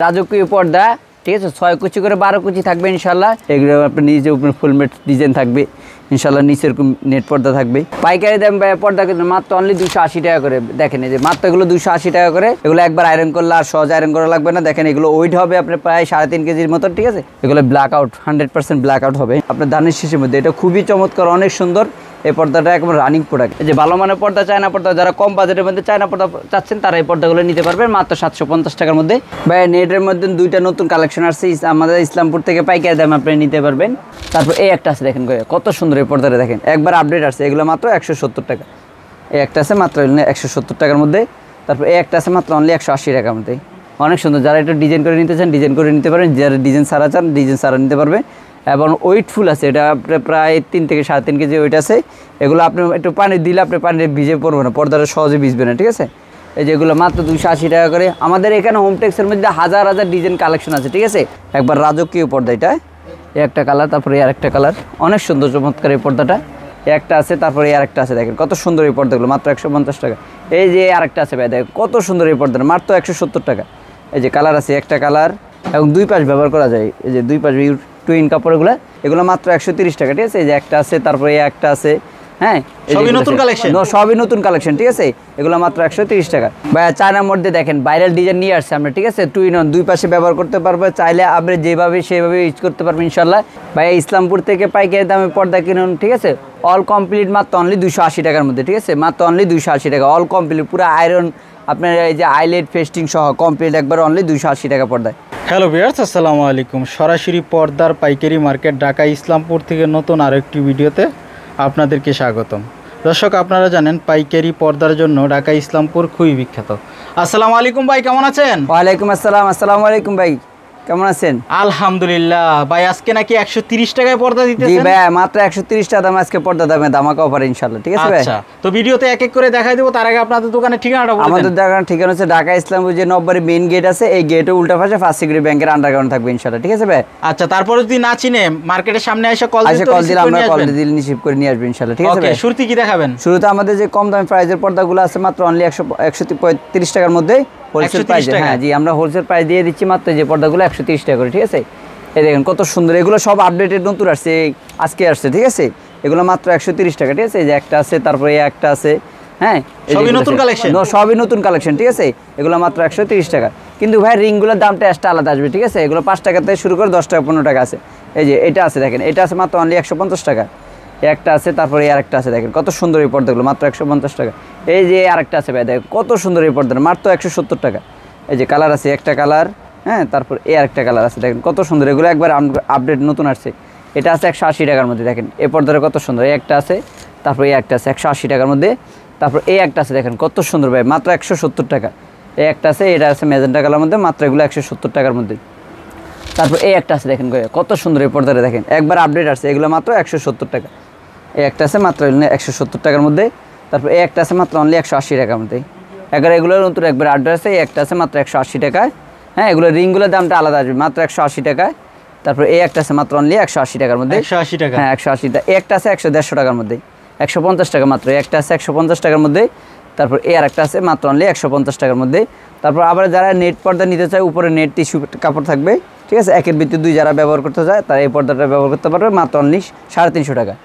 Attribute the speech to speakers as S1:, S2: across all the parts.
S1: রাজকীয় পর্দা, ঠিক আছে, 6 কুচি করে 12 কুচি থাকবে ইনশাল্লাহ। এগুলো আপনার নিজে উপরে ফুলমেট ডিজাইন থাকবে ইনশাল্লাহ, নিচের নেট পর্দা থাকবে। পাইকারি দাম পর্দা কিন্তু মাত্র অনলি 280 টাকা করে। দেখেন এই যে মাত্র এগুলো 280 টাকা করে। এগুলো একবার আয়রন করলে আর সহজ আয়রন করা লাগবে না। দেখেন এগুলো ওয়েট হবে আপনার প্রায় 3.5 কেজির মতো, ঠিক আছে। এগুলো ব্ল্যাক আউট 100% ব্ল্যাক আউট হবে আপনার ধানের শীষের মধ্যে। এটা খুবই চমৎকার, অনেক সুন্দর। এই পর্দাটা একবার রানিং প্রোডাক্ট। এই যে ভালো মানের পর্দা, চায়না পর্দা, যারা কম বাজেটের মধ্যে চায়না পর্দা চাচ্ছেন তারা এই পর্দাগুলো নিতে পারবেন মাত্র 750 টাকার মধ্যে। ভাই নেটের মধ্যে 2টা নতুন কালেকশন আসছে আমাদের ইসলামপুর থেকে, পাইকারি দামে আপনি নিতে পারবেন। তারপর এই একটা আছে দেখেন কত সুন্দর এই পর্দাটা, দেখেন একবার আপডেট আসছে। এগুলো মাত্র 170 টাকা। এই একটা আছে মাত্র 170 টাকার মধ্যে। তারপর এই একটা আছে মাত্র অনলি 180 টাকার মধ্যে। অনেক সুন্দর। যারা একটু ডিজাইন করে নিতে চান ডিজাইন করে নিতে পারেন, যারা ডিজাইন সারা চান ডিজাইন সারা নিতে পারবে। এবং ওয়েটফুল আছে, এটা প্রায় 3 থেকে 3.5 কেজি ওয়েট আছে। এগুলো আপনি একটু পানি দিলে আপনি পানি ভিজে পড়বে না, পর্দাটা সহজে ভিজবে না, ঠিক আছে। এই যেগুলো মাত্র 280 টাকা করে। আমাদের এখানে হোমটেক্সের মধ্যে হাজার হাজার ডিজাইন কালেকশন আছে, ঠিক আছে। একবার রাজকীয় পর্দা, এটা একটা কালার, তারপরে আর একটা কালার, অনেক সুন্দর চমৎকার এই পর্দাটা। একটা আছে, তারপরে আর একটা আছে, দেখেন কত সুন্দর এই পর্দাগুলো, মাত্র 150 টাকা। এই যে আরেকটা আছে ভাই, দেখেন কত সুন্দর এই পর্দাটা, মাত্র 170 টাকা। এই যে কালার আছে, একটা কালার এবং 2 পাশ ব্যবহার করা যায়। এই যে 2 পাশ টুইন কাপড়গুলো, এগুলো মাত্র 130 টাকা, ঠিক আছে। এই যে একটা আছে, তারপরে একটা আছে, হ্যাঁ সবই নতুন কালেকশন, সবই নতুন কালেকশন, ঠিক আছে। এগুলো মাত্র 130 টাকা। ভাই চায়নার মধ্যে দেখেন ভাইরাল ডিজাইন নিয়ে আসছে আমরা, ঠিক আছে। টুইন অন 2 পাশে ব্যবহার করতে পারবে, চাইলে আপনি যেভাবে সেভাবে ইউজ করতে পারবেন ইনশাল্লাহ। ভাই ইসলামপুর থেকে পাইকারি দামে পর্দা কিনুন, ঠিক আছে। অল কমপ্লিট মাত্র অনলি 280 টাকার মধ্যে, ঠিক আছে। মাত্র অনলি 280 টাকা অল কমপ্লিট, পুরো আয়রন আপনার এই যে আইলেট ফেস্টিং সহ কমপ্লিট একবার অনলি 280 টাকা পর্দায়।
S2: হ্যালো ভিউয়ার্স, আসসালামু আলাইকুম। সরাসরি পর্দার পাইকারি মার্কেট ঢাকা ইসলামপুর থেকে নতুন আরেকটি ভিডিওতে আপনাদেরকে স্বাগতম। দর্শক, আপনারা জানেন পাইকারি পর্দার জন্য ঢাকা ইসলামপুর খুবই বিখ্যাত। আসসালামু আলাইকুম ভাই, কেমন আছেন?
S1: ওয়ালাইকুম আসসালাম। আসসালামু আলাইকুম ভাই, কেমন আছেন?
S2: আলহামদুলিল্লাহ। ভাই আজকে নাকি 130 টাকায় পর্দা দিতেছেন?
S1: জি ভাই, মাত্র 130 টাকা দাম আজকে পর্দা দামে ধামাকা অফার ইনশাআল্লাহ, ঠিক আছে ভাই।
S2: আচ্ছা, তো ভিডিওতে এক এক করে দেখাই দেব। তার আগে আপনাদের দোকানের ঠিকানাটা বলুন।
S1: আমাদের দোকানের ঠিকানা হচ্ছে ঢাকা ইসলামপুর যে 90 মেইন গেট আছে, এই গেটের উল্টা পাশে ফার্স্ট সিকিউরিটি ব্যাংকের আন্ডারগ্রাউন্ড থাকবে ইনশাআল্লাহ, ঠিক আছে ভাই।
S2: আচ্ছা, তারপরে যদি না চিনে মার্কেটের সামনে এসে কল
S1: দিলে আমরা কল দিলে রিসিভ করে নিয়ে আসব ইনশাআল্লাহ, ঠিক আছে ভাই।
S2: ওকে, শুরুতে কি দেখাবেন?
S1: শুরুতে আমাদের যে কম দামি প্রাইজের পর্দাগুলো আছে মাত্র অনলি 135 টাকার মধ্যে হোলসেল প্রাইস। হ্যাঁ জি, আমরা হোলসেল প্রাইস দিয়ে দিচ্ছি মাত্র যে পর্দাগুলো 130 টাকা করে, ঠিক আছে। এই দেখেন কত সুন্দর, এগুলো সব আপডেটেড নতুন আসছে, আজকে আসছে, ঠিক আছে। এগুলো মাত্র 130 টাকা, ঠিক আছে। এই যে একটা আছে, তারপরে একটা আছে, হ্যাঁ
S2: সবই নতুন কালেকশন,
S1: সবই নতুন কালেকশন, ঠিক আছে। এগুলো মাত্র 130 টাকা। কিন্তু ভাই রিংগুলোর দামটা এক্সট্রা আলাদা আসবে, ঠিক আছে। এগুলো 5 টাকা থেকে শুরু করে 10 টাকা 15 টাকা আছে। এই যে এটা আছে, দেখেন এটা আছে মাত্র অনলি 150 টাকা। একটা আছে, তারপরে আরেকটা আছে, দেখেন কত সুন্দর এই পর্দাগুলো, মাত্র 150 টাকা। এই যে আরেকটা আছে ভাই, দেখেন কত সুন্দর এই পর্দাটা, মাত্র 170 টাকা। এই যে কালার আছে, একটা কালার, হ্যাঁ তারপর আরেকটা কালার আছে, দেখেন কত সুন্দর। এগুলো একবার আপডেট নতুন আসছে। এটা আছে 180 টাকার মধ্যে, দেখেন এই পর্দাটা কত সুন্দর। একটা আছে, তারপর একটা আছে 180 টাকার মধ্যে। তারপর একটা আছে, দেখেন কত সুন্দর ভাই, মাত্র 170 টাকা। একটা আছে, এটা আছে ম্যাজেন্টা কালার মধ্যে, মাত্র এগুলো 170 টাকার মধ্যে। তারপর একটা আছে, দেখেন কত সুন্দর এই পর্দাটা, দেখেন একবার আপডেট আসছে। এগুলো মাত্র 170 টাকা। একটা আছে মাত্র 170 টাকার মধ্যে। তারপর একটা আছে মাত্র অনলি 180 টাকার মধ্যে। এগুলো নতুন একবার আপডেট আছে। একটা আছে মাত্র 180 টাকায়, হ্যাঁ এগুলো রিংগুলোর দামটা আলাদা আসবে, মাত্র 180 টাকায়। তারপর একটা আছে মাত্র অনলি 180 টাকার মধ্যে,
S2: 180 টাকা,
S1: হ্যাঁ 180 টাকা। একটা আছে 150 টাকার মধ্যে, 150 টাকা মাত্র। একটা আছে 150 টাকার মধ্যে। তারপর আরেকটা আছে মাত্র অনলি 150 টাকার মধ্যে। তারপর আবার যারা নেট পর্দা নিতে চায়, উপরে নেট টিস্যু কাপড় থাকবে, ঠিক আছে। একের ভিত্তি 2 যারা ব্যবহার করতে চায় তারা এই পর্দাটা ব্যবহার করতে পারবে মাত্র অনলি 350 টাকা।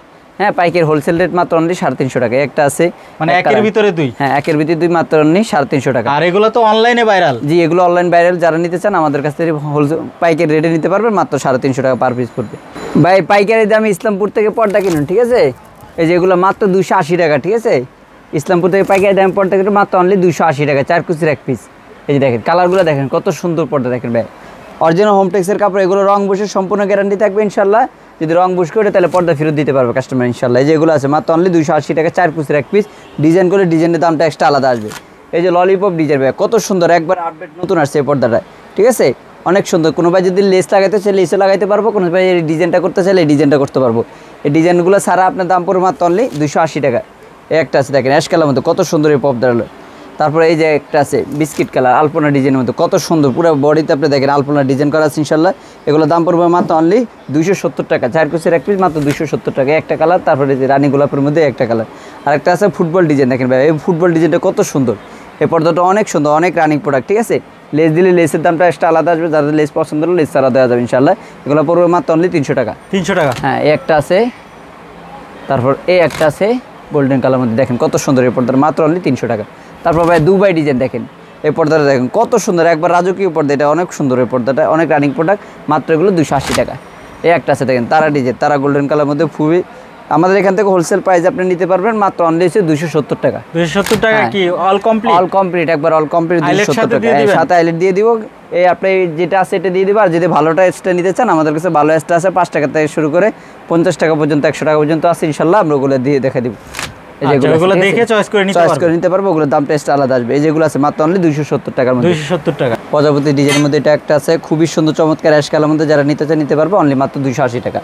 S1: হ্যাঁ পাইকারি হোলসেল রেট মাত্র অনলি 350 টাকা। একটা আছে
S2: মানে একের ভিতরে 2,
S1: হ্যাঁ একের ভিতরে 2 মাত্র অনলি 350 টাকা।
S2: আর এগুলো তো অনলাইনে ভাইরাল।
S1: জি, এগুলো অনলাইন ভাইরাল। যারা নিতে চান আমাদের কাছ থেকে হোলসেল পাইকারি রেটে নিতে পারবেন, মাত্র 350 টাকা পার পিস পড়বে। ভাই পাইকারি দামে ইসলামপুর থেকে পর্দা কিনুন, ঠিক আছে। এই যে এগুলো মাত্র 280 টাকা, ঠিক আছে। ইসলামপুর থেকে পাইকারি দামে পর্দা কিনুন মাত্র অনলি 280 টাকা, 4 কুচির 1 পিস। এই যে দেখেন কালারগুলো, দেখেন কত সুন্দর পর্দা, দেখেন ভাই অরিজিনাল হোমটেক্সের কাপড়। এগুলো রং বসে সম্পূর্ণ গ্যারান্টি থাকবে ইনশাল্লাহ। যদি রং বুশ করে তাহলে পর্দা ফেরত দিতে পারবে কাস্টমার ইনশাল্লাহ। এই যে এগুলো আছে মাত্র অনলি 280 টাকা, 4 কুচির 1 পিস। ডিজাইন করে ডিজাইনের দামটা এক্সট্রা আলাদা আসবে। এই যে ললিপপ ডিজাইন ভাই কত সুন্দর, একবার আপডেট নতুন আসছে এই পর্দাটা, ঠিক আছে। অনেক সুন্দর। কোনো ভাই যদি লেস লাগাইতে চাই লেসও লাগাইতে পারবো, কোনো ভাই এই ডিজাইনটা করতে চাইলে এই ডিজাইনটা করতে পারবো। এই ডিজাইনগুলো ছাড়া আপনার দাম পড়বে মাত্র অনলি 280 টাকা। একটা আছে, দেখেন অ্যাশ কালার মধ্যে কত সুন্দর এই পর্দা হলো। তারপরে এই যে একটা আছে বিস্কিট কালার আলপনা ডিজাইনের মধ্যে, কত সুন্দর পুরো বডিতে আপনি দেখেন আলপনা ডিজাইন করা আছে ইনশাল্লাহ। এগুলো দাম পড়বে মাত্র অনলি 270 টাকা, 4 কুচির 1 পিস, মাত্র 270 টাকা। একটা কালার, তারপরে যে রানী গোলাপের মধ্যে একটা কালার। আর একটা আছে ফুটবল ডিজাইন, দেখেন ভাই এই ফুটবল ডিজাইনটা কত সুন্দর। এই পর্দাটা অনেক সুন্দর, অনেক রানিং প্রোডাক্ট, ঠিক আছে। লেস দিলে লেসের দামটা এক্সট্রা আলাদা আসবে, যাদের লেস পছন্দ হলে লেস ছাড়া দেওয়া যাবে ইনশাল্লাহ। এগুলো পড়বে মাত্র অনলি 300 টাকা।
S2: 300 টাকা।
S1: হ্যাঁ, এই একটা আছে, তারপর এই একটা আছে গোল্ডেন কালার মধ্যে, দেখেন কত সুন্দর এই পর্দাটা, মাত্র অনলি 300 টাকা। তারপর ভাই দুবাই ডিজাইন দেখেন, এই পর্দাটা দেখেন কত সুন্দর, একবার রাজকীয় পর্দা, এটা অনেক সুন্দর এই পর্দাটা, অনেক রানিং প্রোডাক্ট, মাত্র এগুলো 280 টাকা। এই একটা আছে দেখেন তারা ডিজাইন, তারা গোল্ডেন কালার মধ্যে খুবই, আমাদের এখান থেকে হোলসেল প্রাইস আপনি নিতে পারবেন মাত্র অনলি 270 টাকা।
S2: 270 টাকা কি অল কমপ্লিট?
S1: অল কমপ্লিট, একবার অল কমপ্লিট 270 টাকা, সাথে আইলেট দিয়ে দিব। এই আপনি যেটা আছে এটা দিয়ে দিব, আর যদি ভালোটা এক্সট্রা নিতে চান আমাদের কাছে ভালো এক্সট্রা আছে, 5 টাকা থেকে শুরু করে 50 টাকা পর্যন্ত 100 টাকা পর্যন্ত আছে ইনশাল্লাহ, আমরা ওগুলো দিয়ে দেখা দিব।
S2: যেগুলো দেখে চয়েস করে নিতে
S1: পারবো, ওগুলোর দামটা এক্সট্রা আলাদা আসবে। এই যেগুলো আছে মাত্র অনলি 270 টাকার মধ্যে।
S2: 270 টাকা।
S1: প্রজাপতি ডিজাইনের মধ্যে এটা একটা আছে, খুবই সুন্দর চমৎকার অ্যাশ কালার মধ্যে, যারা নিতে চান নিতে পারবে অনলি মাত্র 280 টাকা।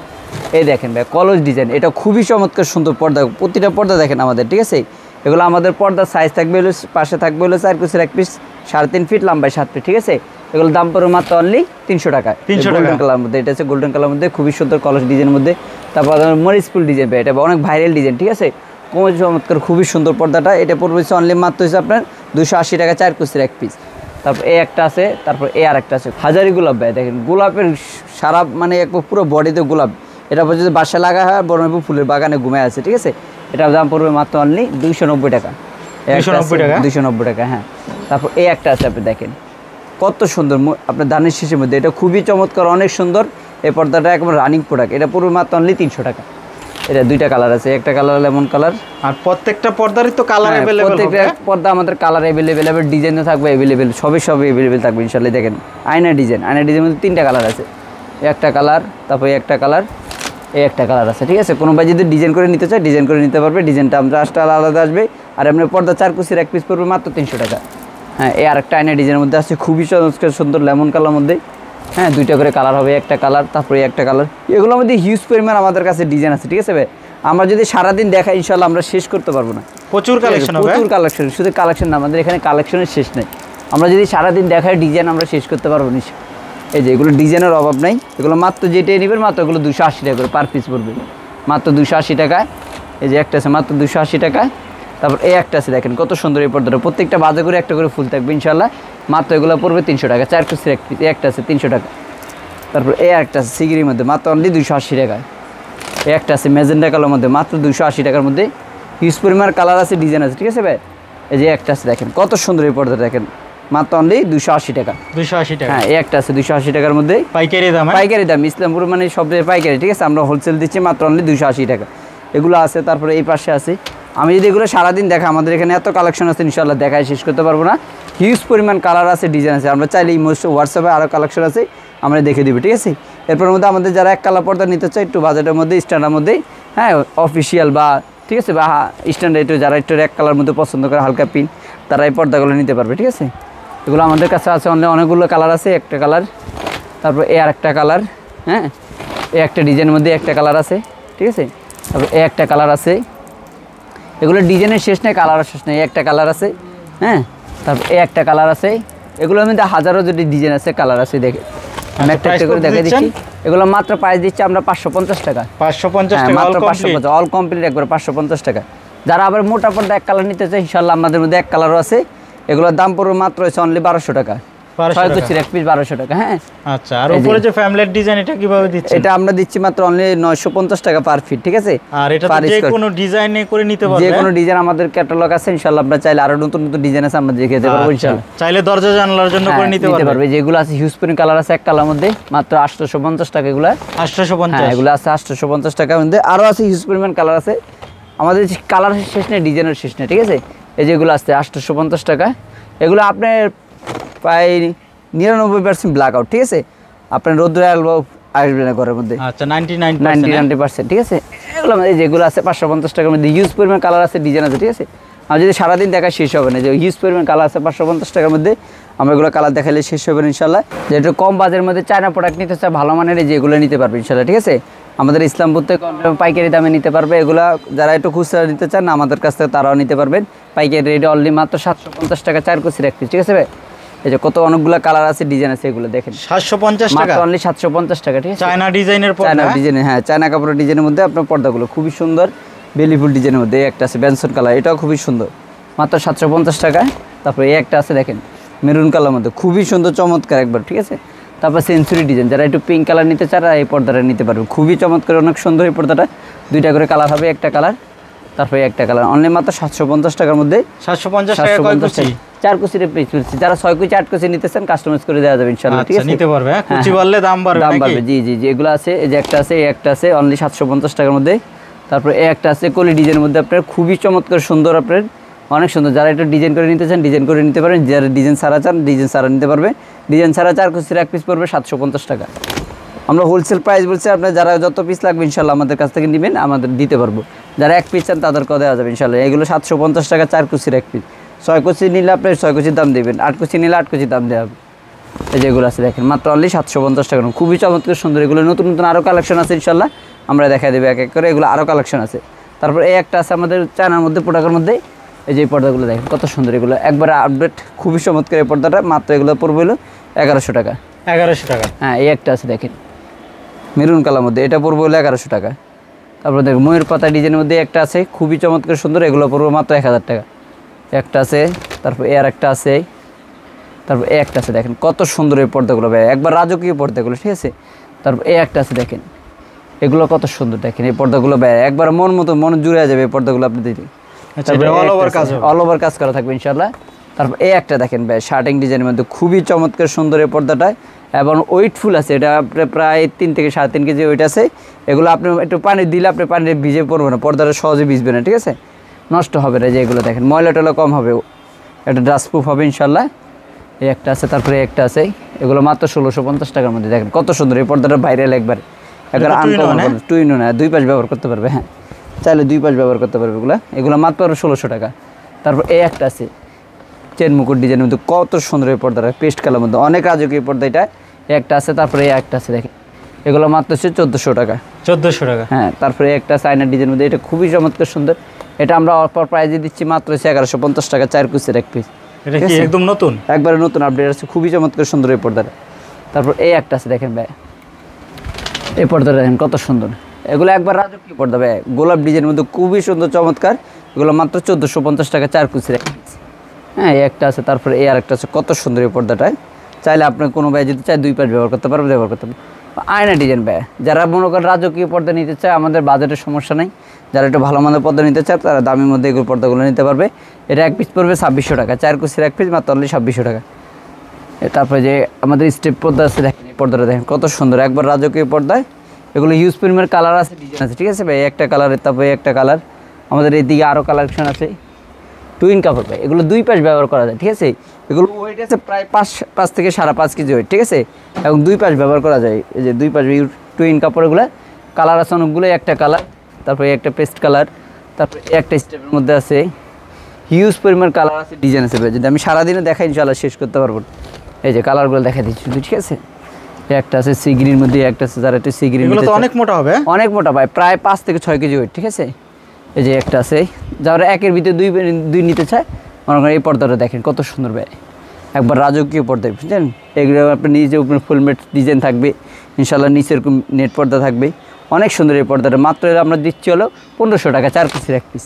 S1: এই দেখেন ভাই কলস ডিজাইন, এটা খুবই চমৎকার সুন্দর পর্দা, প্রতিটা পর্দা দেখেন আমাদের, ঠিক আছে। এগুলো আমাদের পর্দার সাইজ থাকবে হলো, পাশে থাকবে হলো 4 কুচির 1 পিস, 3.5 ফিট লম্বায় 7 ফিট, ঠিক আছে। এগুলোর দাম পড়বে মাত্র অনলি 300 টাকা।
S2: 300 টাকা
S1: গোল্ডেন কালার মধ্যে, এটা আছে গোল্ডেন কালার মধ্যে খুবই সুন্দর কলস ডিজাইনের মধ্যে। তারপর মরিচ ফুল ডিজাইন, এটা অনেক ভাইরাল ডিজাইন, ঠিক আছে, খুবই চমৎকার খুবই সুন্দর পর্দাটা। এটা পড়বে অনলি মাত্র হচ্ছে আপনার 280 টাকা, 4 কুচির 1 পিস। তারপর এই একটা আছে, তারপর এই আর একটা আছে হাজারি গোলাপ ভাই, দেখেন গোলাপের সারা মানে পুরো বডিতে গোলাপ, এটা যদি বাসায় লাগা হয় বড় ফুলের বাগানে ঘুমায় আছে, ঠিক আছে। এটার দাম পড়বে মাত্র অনলি 290 টাকা। 290 টাকা, হ্যাঁ। তারপর এই একটা আছে, আপনি দেখেন কত সুন্দর, আপনার ধানের শীষের মধ্যে, এটা খুবই চমৎকার অনেক সুন্দর। এই পর্দাটা একদম রানিং প্রোডাক্ট, এটা পড়বে মাত্র অনলি 300 টাকা। এটা দুইটা কালার আছে, একটা কালার লেমন কালার,
S2: আর প্রত্যেকটা পর্দারই তো কালার अवेलेबल,
S1: প্রত্যেকটা পর্দা আমাদের কালার अवेलेबल হবে, ডিজাইনও থাকবে अवेलेबल, সব अवेलेबल থাকবে ইনশাআল্লাহ। দেখেন আয়না ডিজাইন, আয়না ডিজাইনের মধ্যে 3টা কালার আছে, একটা কালার, তারপর একটা কালার, এই একটা কালার আছে, ঠিক আছে। কোনো ভাই যদি ডিজাইন করে নিতে চায় ডিজাইন করে নিতে পারবে, ডিজাইনটা আমরা আসতে আলাদা আসবে। আর এমনি পর্দা 4 কুচির 1 পিস পড়বে মাত্র 300 টাকা। হ্যাঁ, এই আরেকটা আয়না ডিজাইনের মধ্যে আছে, খুবই সুন্দর লেমন কালার মধ্যে, হ্যাঁ, 2টা করে কালার হবে, একটা কালার, তারপরে একটা কালার। এগুলোর মধ্যে হিউজ পরিমাণ আমাদের কাছে ডিজাইন আছে, ঠিক আছে ভাই। আমরা যদি সারাদিন দেখাই ইনশাআল্লাহ আমরা শেষ করতে পারবো না,
S2: প্রচুর কালেকশন হবে,
S1: প্রচুর কালেকশন। শুধু কালেকশন না, আমাদের এখানে কালেকশনের শেষ নেই। আমরা যদি সারাদিন দেখাই ডিজাইন আমরা শেষ করতে পারবো না। এই যে এগুলো ডিজাইনের অভাব নাই, এগুলো মাত্র যেটাই নেবেন মাত্র এগুলো 280 টাকা করে পার পিস পড়বে, মাত্র 280 টাকায়। এই যে একটা আছে মাত্র 280 টাকায়। তারপর এই একটা আছে, দেখেন কত সুন্দর এই পর্দাটা, প্রত্যেকটা বাজে করে একটা করে ফুল থাকবে ইনশাআল্লাহ, মাত্র এগুলো পড়বে 300 টাকা, 4 কুচির 1 পিস। এই একটা আছে 300 টাকা। তারপর এই একটা আছে সিগিরির মধ্যে, মাত্র অনলি 280 টাকায়। এই একটা আছে ম্যাজেন্ডা কালার মধ্যে, মাত্র 280 টাকার মধ্যে, হিউজ পরিমাণ কালার আছে, ডিজাইন আছে, ঠিক আছে ভাই। এই যে একটা আছে দেখেন কত সুন্দর এই পর্দাটা, দেখেন মাত্র অনলি 280 টাকা।
S2: 280 টাকা,
S1: হ্যাঁ, এই একটা আছে 280 টাকার মধ্যে,
S2: পাইকারি দাম,
S1: পাইকারি দাম, ইসলামপুর মানে সব জায়গায় পাইকারি, ঠিক আছে। আমরা হোলসেল দিচ্ছি মাত্র অনলি 280 টাকা। এগুলো আছে, তারপরে এই পাশে আছে। আমি যদি এগুলো সারাদিন দেখা, আমাদের এখানে এত কালেকশন আছে ইনশাআল্লাহ দেখায় শেষ করতে পারবো না, হিউজ পরিমাণ কালার আছে, ডিজাইন আছে। আমরা চাইলে হোয়াটসঅ্যাপে আরও কালেকশন আছে, আমরা দেখে দিব, ঠিক আছে। এরপর মধ্যে আমাদের যারা 1 কালার পর্দা নিতে চায় একটু বাজেটের মধ্যে, স্ট্যান্ডার্ড মধ্যে, হ্যাঁ, অফিসিয়াল বা ঠিক আছে, বা স্ট্যান্ডার্ড একটু, যারা একটু 1 কালার মধ্যে পছন্দ করে হালকা পিন, তারা এই পর্দাগুলো নিতে পারবে, ঠিক আছে। এগুলো আমাদের কাছে আছে অনেকগুলো কালার আছে, একটা কালার, তারপর এই আর একটা কালার, হ্যাঁ, এই একটা ডিজাইনের মধ্যে একটা কালার আছে, ঠিক আছে। তারপর এই একটা কালার আছে, এগুলো ডিজাইনের শেষ নেই, কালারের শেষ নেই, একটা কালার আছে, হ্যাঁ। তারপর এই একটা কালার আছে, এগুলোর মধ্যে হাজারো যদি ডিজাইন আছে, কালার আছে, দেখে আমি একটা একটা করে দেখে দিচ্ছি। এগুলো মাত্র প্রাইস দিচ্ছি আমরা 550 টাকা,
S2: 550 টাকা,
S1: মাত্র 550, অল কমপ্লিট একবার 550 টাকা। যারা আবার মোটা পর্দা 1 কালার নিতে চায় ইনশাআল্লাহ আমাদের মধ্যে 1 কালারও আছে, এগুলোর দাম পড়বে মাত্র হচ্ছে অনলি 1200 টাকা, 6 কুচির 1 পিস 1200 টাকা, হ্যাঁ।
S2: আচ্ছা, আর উপরে যে ফ্যামিলির ডিজাইন, এটা কিভাবে দিচ্ছেন?
S1: এটা আমরা দিচ্ছি মাত্র অনলি 950 টাকা পার ফিট, ঠিক আছে।
S2: আর এটা তো যে কোনো ডিজাইনে করে নিতে পারবে,
S1: যে কোনো ডিজাইন আমাদের ক্যাটালগ আছে ইনশাআল্লাহ। আমরা চাইলে আরো নতুন নতুন ডিজাইন আছে, আমরা দেখে দিতে পারবো ইনশাআল্লাহ।
S2: চাইলে দরজা জানালার জন্য করে নিতে পারবে।
S1: যেগুলো আছে হিউজ পরিমাণ কালার আছে, 1 কালার মধ্যে মাত্র 850 টাকা, এগুলো
S2: 850,
S1: হ্যাঁ, এগুলো আছে 850 টাকার মধ্যে। আরো আছে হিউজ পরিমাণ কালার আছে, আমাদের কালার শেষ নেই, ডিজাইনের শেষ নেই, ঠিক আছে। এই যেগুলো আছে 850 টাকা, এগুলো আপনার প্রায় 99% ব্ল্যাক আউট, ঠিক আছে। আপনার রোদ্রে আসবে না ঘরের মধ্যে,
S2: আচ্ছা, 99%,
S1: 90%, ঠিক আছে। এগুলো আমাদের যেগুলো আছে 550 টাকার মধ্যে, হিউজ পরিমাণ কালার আছে, ডিজাইন আছে, ঠিক আছে। আর যদি সারাদিন দেখা শেষ হবে না, যে হিউজ পরিমাণ কালার আছে 550 টাকার মধ্যে, আমরা এগুলো কালার দেখালে শেষ হবে না ইনশাআল্লাহ। যেটা কম বাজেটের মধ্যে চায়না প্রোডাক্ট নিতে চায় ভালো মানের, যেগুলো নিতে পারবে ইনশাআল্লাহ, ঠিক আছে। আমাদের ইসলামপুর থেকে পাইকারি দামে নিতে পারবে এগুলো, যারা একটু খুচরা নিতে চান আমাদের কাছ থেকে তারাও নিতে পারবেন পাইকারি রেটে, অনলি মাত্র 750 টাকা, 4 কুচির 1 পিস, ঠিক আছে ভাই। এই যে কত অনেকগুলো কালার আছে, ডিজাইন আছে, এগুলো দেখেন
S2: 750 টাকা,
S1: মাত্র অনলি 750 টাকা, ঠিক আছে।
S2: চায়না ডিজাইনের পর্দা,
S1: চায়না ডিজাইন, হ্যাঁ, চায়না কাপড়ের ডিজাইনের মধ্যে আপনার পর্দাগুলো খুবই সুন্দর, বেলিফুল ডিজাইনের মধ্যে। একটা আছে বেনসন কালার, এটাও খুবই সুন্দর, মাত্র 750 টাকা। তারপরে এই একটা আছে দেখেন মেরুন কালার মধ্যে খুবই সুন্দর চমৎকার একবার, ঠিক আছে। তারপর সেঞ্চুরি ডিজাইন, যারা একটু পিঙ্ক কালার নিতে চায় এই পর্দাটা নিতে পারবে, খুবই চমৎকার, অনেক সুন্দর এই পর্দাটা। দুইটা করে কালার হবে, একটা কালার তারপরে একটা কালার, অনলি মাত্র 750 টাকার মধ্যে।
S2: 750 টাকা কয় কুচি?
S1: 4 কুচির পিস করছি, যারা 6 কুচি 8 কুচি নিতে চান কাস্টমাইজ করে দেওয়া যাবে ইনশাআল্লাহ, ঠিক আছে,
S2: নিতে পারবে। কুচি বাড়লে দাম বাড়বে,
S1: দাম বাড়বে, জি জি জি। এগুলো আছে, এই যে একটা আছে, এই একটা আছে, অনলি 750 টাকার মধ্যে। তারপর এই একটা আছে কলি ডিজাইনের মধ্যে, আপনার খুবই চমৎকার সুন্দর, আপনার অনেক সুন্দর। যারা একটু ডিজাইন করে নিতে চান ডিজাইন করে নিতে পারেন, যারা ডিজাইন ছাড়া চান ডিজাইন ছাড়া নিতে পারবে। ডিজাইন ছাড়া 4 কুচির এক পিস পড়বে 750 টাকা। আমরা হোলসেল প্রাইস বলছি, আপনার যারা যত পিস লাগবে ইনশাল্লাহ আমাদের কাছ থেকে নেবেন, আমাদের দিতে পারবো। যারা এক পিস চান তাদেরকেও দেওয়া যাবে ইনশাল্লাহ। এগুলো 750 টাকা 4 কুচির এক পিস। 6 কুচি নিলে আপনি 6 কুচির দাম দেবেন, 8 কুচি নিলে 8 কুচির দাম দেওয়া হবে। এই যেগুলো আছে দেখেন মাত্র অনলি 750 টাকা, খুবই চমৎকার সুন্দর। এগুলো নতুন নতুন আরও কালেকশন আছে ইনশাল্লাহ, আমরা দেখা দেবো এক এক করে, এগুলো আরও কালেকশন আছে। তারপর এই একটা আছে আমাদের চায়নার মধ্যে, প্রোডাক্টের মধ্যে, এই যে পর্দাগুলো দেখেন কত সুন্দর, এগুলো একবারে আপডেট, খুবই চমৎকার এই পর্দাটা। মাত্র এগুলো পড়বে হলো 1100 টাকা।
S2: 1100 টাকা,
S1: হ্যাঁ। এই একটা আছে দেখেন মেরুন কালার মধ্যে, এটা পড়বে হলো 1100 টাকা। তারপর দেখো ময়ূর পাতা ডিজাইনের মধ্যে একটা আছে, খুবই চমৎকার সুন্দর, এগুলো পড়বে মাত্র 1000 টাকা। একটা আছে, তারপর এর একটা আছে, তারপর এই একটা আছে দেখেন কত সুন্দর এই পর্দাগুলো ভাই, একবার রাজকীয় পর্দাগুলো, ঠিক আছে। তারপর এই একটা আছে দেখেন, এগুলো কত সুন্দর দেখেন এই পর্দাগুলো ভাই, একবার মন মতো মন জুড়ে যাবে এই পর্দাগুলো আপনি দিলে। অল ওভার কাজ করা থাকবে ইনশাআল্লাহ। তারপর এই একটা দেখেন ভাই শার্টিং ডিজাইনের মধ্যে, খুবই চমৎকার সুন্দর এই পর্দাটা, এবং ওয়েটফুল আছে। এটা প্রায় 3 থেকে 3.5 কেজি ওয়েট আছে। এগুলো আপনি একটু পানি দিলে আপনি পানি ভিজে পড়বে না, পর্দাটা সহজে ভিজবে না, ঠিক আছে, নষ্ট হবে না। যে এগুলো দেখেন ময়লা টয়লা কম হবে, এটা ডাস্ট প্রুফ হবে ইনশাআল্লাহ। এই একটা আছে, তারপরে একটা আছে, এগুলো মাত্র 1650 টাকার মধ্যে। দেখেন কত সুন্দর এই পর্দাটা, ভাইরাল একবার, টুইনো না, 2 পাশ ব্যবহার করতে পারবে, হ্যাঁ চাইলে 2 পাশ ব্যবহার করতে পারবে এগুলো মাত্র 1600 টাকা। তারপর এই একটা আছে চেন মুকুট ডিজাইনের মধ্যে, কত সুন্দর এই পর্দাটা, পেস্ট কালার মধ্যে, অনেক রাজকীয় পর্দা এটা। একটা আছে, তারপরে এই একটা আছে দেখেন, এগুলো মাত্র হচ্ছে 1400 টাকা।
S2: 1400 টাকা,
S1: হ্যাঁ। তারপরে একটা চাইনা ডিজাইনের মধ্যে, এটা খুবই চমৎকার সুন্দর, এটা আমরা অফার প্রাইজে দিচ্ছি মাত্র 1150 টাকা 4 কুচির এক পিস।
S2: এটা কি একদম নতুন,
S1: একবারে নতুন আপডেট আছে, খুবই চমৎকার সুন্দর এই পর্দাটা। তারপর এই একটা আছে দেখেন ভাই, এই পর্দাটা দেখেন কত সুন্দর, এগুলো একবার রাজকীয় পর্দা ভাই, গোলাপ ডিজাইনের মধ্যে খুবই সুন্দর চমৎকার, এগুলো মাত্র 1450 টাকা 4 কুচির এক পিস। হ্যাঁ। এই একটা আছে, তারপরে এই আর একটা আছে, কত সুন্দর এই পর্দাটায়, চাইলে আপনার কোনো ভাই যদি চায় 2 পাশ ব্যবহার করতে পারবে, ব্যবহার করতে পারবে। আয়না ডিজাইন ভাই, যারা মনে করেন রাজকীয় পর্দা নিতে চায়, আমাদের বাজেটের সমস্যা নেই, যারা একটু ভালো মানের পর্দা নিতে চায় তারা দামের মধ্যে এগুলো পর্দাগুলো নিতে পারবে। এটা এক পিস পড়বে 2600 টাকা, 4 কুচির এক পিস মাত্র অনলি 2600 টাকা। তারপরে যে আমাদের স্টেপ পর্দা আছে দেখেন, এই পর্দাটা দেখেন কত সুন্দর, একবার রাজকীয় পর্দায়, এগুলো হিউজ পরিমাণের কালার আছে, ডিজাইন আছে, ঠিক আছে ভাই। একটা কালারের, তারপরে একটা কালার, আমাদের এইদিকে আরও কালেকশন আছে। টুইন কাপড় ভাই, এগুলো 2 পাশ ব্যবহার করা যায়, ঠিক আছে। এগুলো ওয়েট আছে প্রায় 5 থেকে 5.5 কেজি ওয়েট, ঠিক আছে, এবং 2 পাশ ব্যবহার করা যায়। এই যে 2 পাশ টুইন কাপড়গুলো, কালার আছে অনেকগুলো, একটা কালার, তারপরে একটা পেস্ট কালার, তারপরে একটা স্টেপের মধ্যে আছে, হিউজ পরিমাণ কালার আছে, ডিজাইন আছে ভাই। যদি আমি সারাদিনে দেখাই ইনশাআল্লাহ শেষ করতে পারবো। এই যে কালারগুলো দেখা দিচ্ছি, ঠিক আছে। একটা আছে সি গ্রিন মধ্যে, একটা আছে যারা একটু সি গ্রিন,
S2: অনেক মোটা হবে,
S1: অনেক মোটা ভাই, প্রায় 5 থেকে 6 কেজি ওয়েট, ঠিক আছে। এই যে একটা আছে, যারা একের ভিতরে দুই নিতে চায়, মনে করেন এই পর্দাটা দেখেন কত সুন্দর ভাই, একবার রাজকীয় পর্দা, বুঝছেন। এগুলো আপনি নিজে উপরে ফুলমেট ডিজাইন থাকবে ইনশাআল্লাহ, নিচের নেট পর্দা থাকবে, অনেক সুন্দর এই পর্দাটা। মাত্র আমরা দিচ্ছি হলো 1500 টাকা 4 কুচির এক পিস,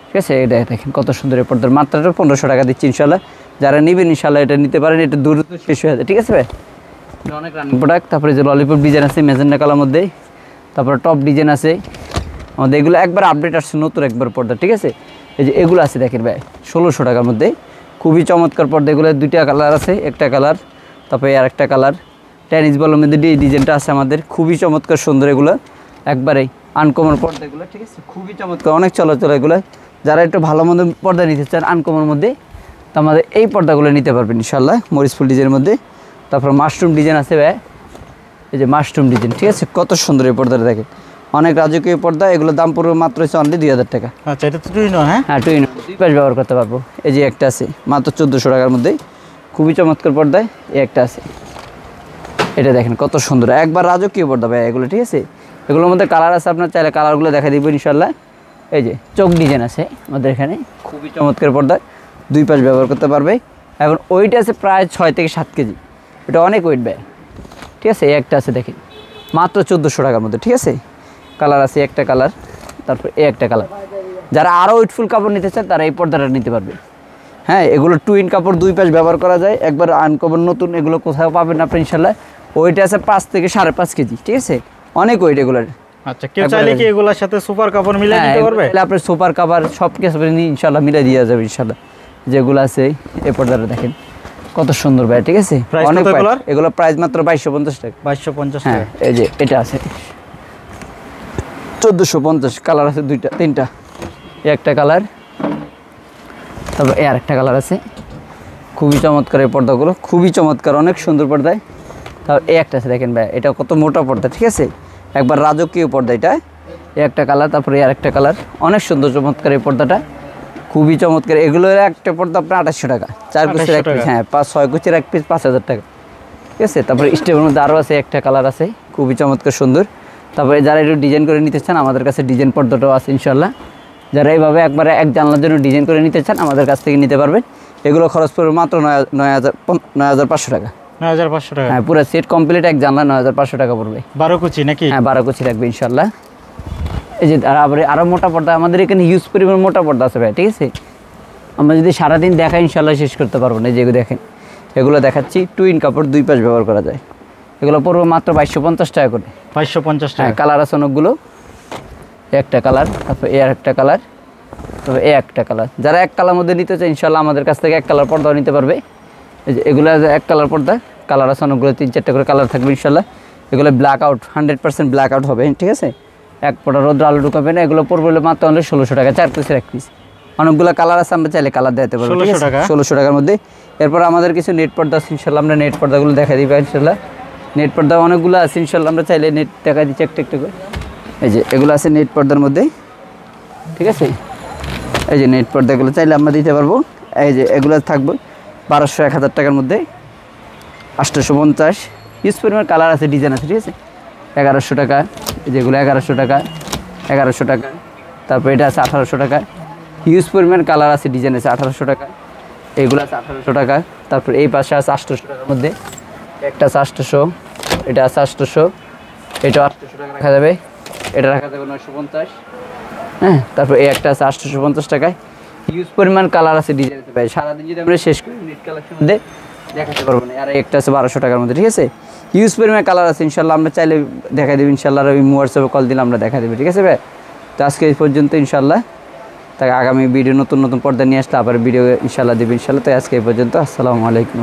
S1: ঠিক আছে। এটা দেখেন কত সুন্দর এই পর্দার, মাত্রাটা 1500 টাকা দিচ্ছি ইনশাআল্লাহ। যারা নেবেন ইনশাআল্লাহ এটা নিতে পারেন, এটা দ্রুত শেষ হয়ে যায়, ঠিক আছে ভাই, অনেক রানিং প্রোডাক্ট। তারপরে যে ললিপপ ডিজাইন আছে ম্যাজেন্ডা কালার মধ্যে, তারপরে টপ ডিজাইন আছে আমাদের, এগুলো একবার আপডেট আসছে নতুন একবার পর্দা, ঠিক আছে। এই যে এগুলো আছে দেখেন ভাই 1600 টাকার মধ্যে, খুবই চমৎকার পর্দা। এগুলো 2টা কালার আছে, একটা কালার, তারপরে আর একটা কালার, টেনিস বলের মধ্যে এই ডিজাইনটা আছে আমাদের, খুবই চমৎকার সুন্দর, এগুলো একবারেই আনকমন পর্দা এগুলো, ঠিক আছে, খুবই চমৎকার, অনেক চলাচল এগুলো। যারা একটু ভালো মন্দ পর্দা নিতে চান আনকমন মধ্যে, তো আমাদের এই পর্দাগুলো নিতে পারবেন ইনশাআল্লাহ, মরিচফুল ডিজাইনের মধ্যে। তারপর মাশরুম ডিজাইন আছে ভাই, এই যে মাশরুম ডিজাইন, ঠিক আছে, কত সুন্দর এই পর্দাটা দেখেন, অনেক রাজকীয় পর্দা। এগুলো দাম পড়বে মাত্র হচ্ছে অনলি 2000 টাকা।
S2: আচ্ছা, এটা তো টুইনো, হ্যাঁ
S1: হ্যাঁ টুইনো, 2 পাশ ব্যবহার করতে পারবো। এই যে একটা আছে মাত্র 1400 টাকার মধ্যে, খুবই চমৎকার পর্দায়। এই একটা আছে, এটা দেখেন কত সুন্দর, একবার রাজকীয় পর্দা ভাই এগুলো, ঠিক আছে। এগুলোর মধ্যে কালার আছে, আপনার চাইলে কালারগুলো দেখা দিব ইনশাআল্লাহ। এই যে চোখ ডিজাইন আছে আমাদের এখানে, খুবই চমৎকার পর্দা, 2 পাশ ব্যবহার করতে পারবে। এখন ওয়েট আছে প্রায় 6 থেকে 7 কেজি, এটা অনেক ওয়েট ভাই, ঠিক আছে। এই একটা আছে দেখেন মাত্র 1400 টাকার মধ্যে, ঠিক আছে। কালার আছে একটা কালার, তারপর এই একটা কালার। যারা আরও ওয়েটফুল কাপড় নিতে চান তারা এই পর্দাটা নিতে পারবে। হ্যাঁ, এগুলো টুইন কাপড় 2 পাশ ব্যবহার করা যায়, একবার আনকমন নতুন, এগুলো কোথাও পাবেন আপনি ইনশাল্লাহ। ওইটা আছে 5 থেকে 5.5 কেজি, ঠিক আছে, অনেক ওয়েট এগুলোর।
S2: আচ্ছা, কেউ চাইলে কি এগুলোর সাথে সুপার কাপড় মিলিয়ে দিতে পারবে?
S1: তাহলে আপনার সুপার কাভার সব কিছু ইনশাল্লাহ মিলে দিয়ে যাবে ইনশাল্লাহ। যেগুলো আছে এই পর্দাটা দেখেন কত সুন্দর ভাই, ঠিক আছে, অনেক এগুলো প্রাইস মাত্র 2250 টাকা।
S2: 2250
S1: হ্যাঁ,
S2: টাকা।
S1: এই যে এটা আছে 1450, কালার আছে 2টা 3টা, একটা কালার, তারপর এই আরেকটা কালার আছে, খুবই চমৎকার এই পর্দাগুলো, খুবই চমৎকার, অনেক সুন্দর পর্দায়। তারপর এই একটা আছে দেখেন ভাই, এটা কত মোটা পর্দা, ঠিক আছে, একবার রাজকীয় পর্দা এটা, এই একটা কালার, তারপরে এই আরেকটা কালার, অনেক সুন্দর চমৎকার এই পর্দাটা, খুবই চমৎকার। এগুলোর একটা পর্দা আপনার 2800 টাকা, 4 কুচির এক পিস, হ্যাঁ 6 কুচির এক পিস 5000 টাকা, ঠিক আছে। তারপরে স্টেপের মধ্যে আরও আছে একটা কালার আছে, খুবই চমৎকার সুন্দর। তারপরে যারা একটু ডিজাইন করে নিতে চান আমাদের কাছে ডিজাইন পর্দাটাও আছে ইনশাল্লাহ। যারা এইভাবে একবারে এক জানলার জন্য ডিজাইন করে নিতে চান আমাদের কাছ থেকে নিতে পারবেন। এগুলো খরচ পড়বে মাত্র 9500 টাকা।
S2: 9500 টাকা,
S1: হ্যাঁ, পুরো সেট কমপ্লিট এক জানলা 9500 টাকা পড়বে।
S2: 12 কুচি নাকি?
S1: হ্যাঁ, 12 কুচি রাখবে ইনশাল্লাহ। এই যে আরও মোটা পর্দা আমাদের এখানে ইউজ পরিমাণ মোটা পর্দা আছে ভাই, ঠিক আছে, আমরা যদি সারাদিন দেখাই ইনশাল্লাহ শেষ করতে পারবো না। যেগুলো দেখেন এগুলো দেখাচ্ছি, টুইন কাপড় 2 পাশ ব্যবহার করা যায়, এগুলো পড়বে মাত্র 2250 টাকা করে।
S2: 2250 টাকা।
S1: হ্যাঁ, কালার আছে অনেকগুলো, একটা কালার, তারপর এই একটা কালার, তারপর এই একটা কালার। যারা এক কালার মধ্যে নিতে চায় ইনশাল্লাহ আমাদের কাছ থেকে এক কালার পর্দাও নিতে পারবে। এই যে এগুলো এক কালার পর্দা, কালার আছে অনেকগুলো, 3-4টা করে কালার থাকবে ইনশাল্লাহ। এগুলো ব্ল্যাক আউট, 100% ব্ল্যাক আউট হবে, ঠিক আছে, এক ফোঁটা রোদ্র আলো ঢুকাবে না। এগুলো পড়বে মাত্র 1600 টাকা, 4 পিসের এক পিস। অনেকগুলো কালার আছে, আমরা চাইলে কালার দিতে পারবো, 1600 টাকার মধ্যে। এরপর আমাদের কিছু নেট পর্দা আছে ইনশাল্লাহ, আমরা নেট পর্দাগুলো দেখা দিই ইনশাল্লাহ। নেট পর্দা অনেকগুলো আছে ইনশাল্লাহ, আমরা চাইলে নেট দেখা দিচ্ছি একটা একটা করে। এই যে এগুলো আছে নেট পর্দার মধ্যে, ঠিক আছে, এই যে নেট পর্দাগুলো চাইলে আমরা দিতে পারবো। এই যে এগুলো থাকবে 1200-1000 টাকার মধ্যে, 850 ইউজ পরিমাণ কালার আছে, ডিজাইন আছে, ঠিক আছে, 1100 টাকা, যেগুলো 1100 টাকা, 1100 টাকা। তারপর এটা আছে 1800 টাকা, হিউজ পরিমাণ কালার আছে, ডিজাইন আছে, 1800 টাকা। এইগুলো আছে 1800 টাকা। তারপর এই পাশে আছে 800 টাকার মধ্যে, একটা আছে 800, এটা আছে 800, এটা 800 টাকা রাখা যাবে, এটা রাখা যাবে 950। হ্যাঁ, তারপর এই একটা আছে 850 টাকায়, হিউজ পরিমাণ কালার আছে, ডিজাইন আছে ভাই, সারাদিন যদি আমরা শেষ করি নেট কালেকশন মধ্যে দেখাতে পারবো না। আর একটা আছে 1200 টাকার মধ্যে, ঠিক আছে, হিউজ পরিমাণ কালার আছে ইনশাল্লাহ, আমরা চাইলে দেখা দেবো ইনশাল্লাহ। আর ওই হোয়াটসঅ্যাপে কল দিলে আমরা দেখা দেবো, ঠিক আছে ভাই। তো আজকে এই পর্যন্ত ইনশাল্লাহ, তাই আগামী ভিডিও নতুন নতুন পর্দা নিয়ে আসলে আবার ভিডিও ইনশাল্লাহ দেবে ইনশাল্লাহ। তো আজকে এই পর্যন্ত, আসসালামু আলাইকুম।